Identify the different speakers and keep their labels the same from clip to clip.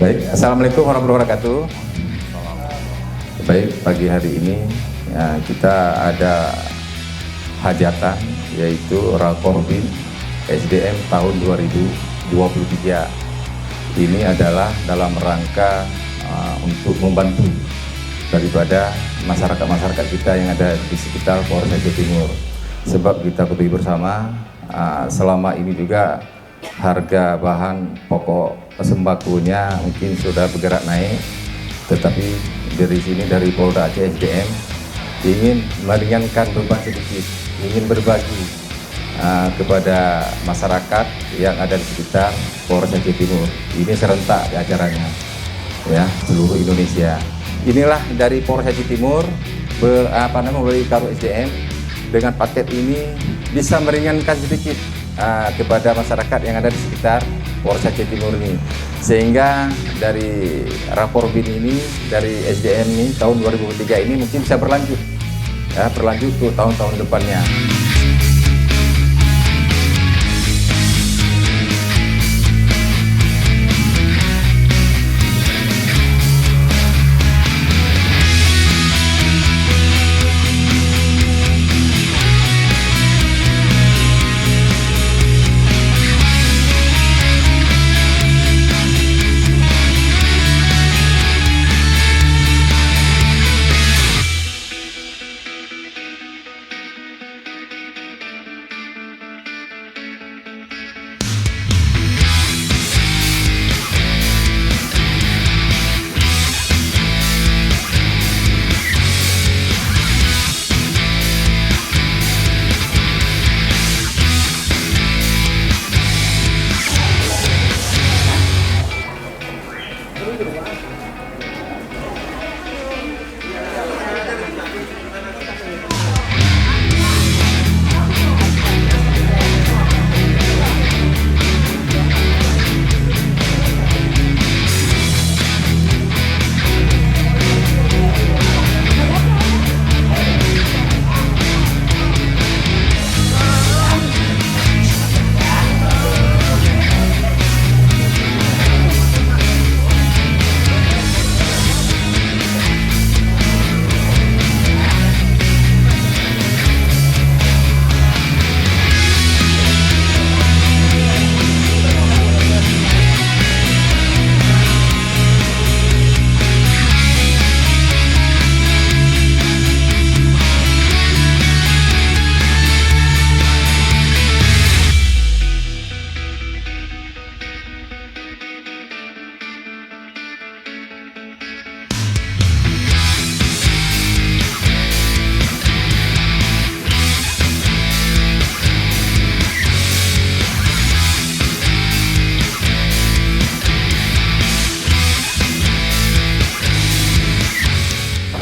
Speaker 1: Baik, Assalamualaikum warahmatullahi wabarakatuh. Baik, pagi hari ini kita ada hajatan yaitu Rakorbin SDM tahun 2023. Ini adalah dalam rangka untuk membantu daripada masyarakat kita yang ada di sekitar Polres Aceh Timur. Sebab kita ketahui bersama selama ini juga harga bahan pokok sembakonya mungkin sudah bergerak naik, tetapi dari sini dari Polda Aceh SDM ingin meringankan beban sedikit, ingin berbagi kepada masyarakat yang ada di sekitar Polres Aceh Timur. Ini serentak acaranya, ya, seluruh Indonesia. Inilah dari Polres Aceh Timur melalui Karo SDM dengan paket ini bisa meringankan sedikit kepada masyarakat yang ada di sekitar Polres Aceh Timur ini, sehingga dari Rakorbin ini dari SDM ini tahun 2003 ini mungkin bisa berlanjut, ya, berlanjut ke tahun-tahun depannya.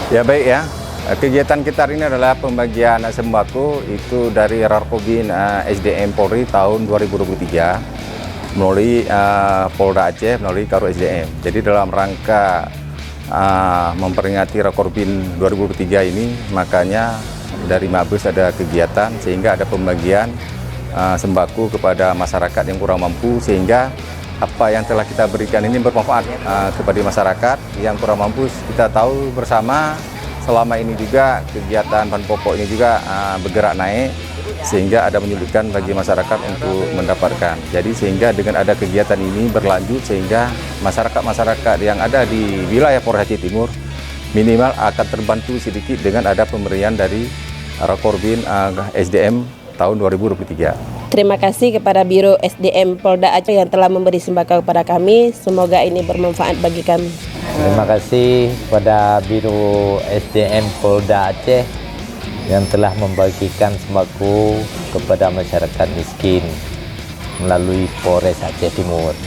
Speaker 1: Ya baik ya, kegiatan kita hari ini adalah pembagian sembako itu dari Rakorbin SDM Polri tahun 2023 melalui Polda Aceh melalui Karo SDM. Jadi dalam rangka memperingati Rakorbin 2023 ini, makanya dari Mabes ada kegiatan sehingga ada pembagian sembako kepada masyarakat yang kurang mampu, sehingga apa yang telah kita berikan ini bermanfaat kepada masyarakat yang kurang mampu. Kita tahu bersama selama ini juga kegiatan bahan pokok ini juga bergerak naik, sehingga ada menyulitkan bagi masyarakat untuk mendapatkan. Jadi sehingga dengan ada kegiatan ini berlanjut, sehingga masyarakat-masyarakat yang ada di wilayah Polres Aceh Timur minimal akan terbantu sedikit dengan ada pemberian dari Rakorbin SDM tahun 2023.
Speaker 2: Terima kasih kepada Biro SDM Polda Aceh yang telah memberi sembako kepada kami. Semoga ini bermanfaat bagi kami.
Speaker 3: Terima kasih kepada Biro SDM Polda Aceh yang telah membagikan sembako kepada masyarakat miskin melalui Polres Aceh Timur.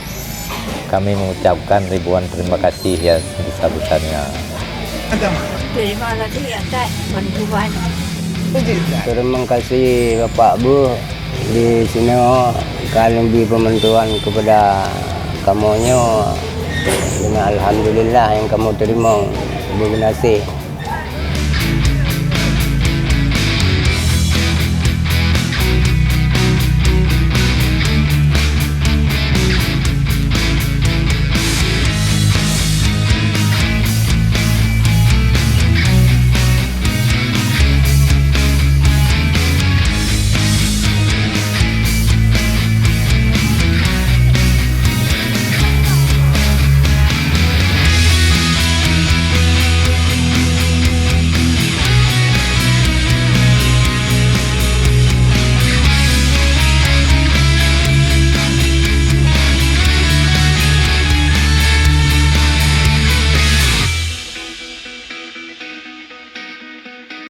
Speaker 3: Kami mengucapkan ribuan terima kasih yang sebesar-besarnya.
Speaker 4: Terima kasih atas bantuan.
Speaker 5: Terima kasih Bapak Bu di sini kalian beri pembantuan kepada kamunya. Alhamdulillah yang kamu terima, terima kasih.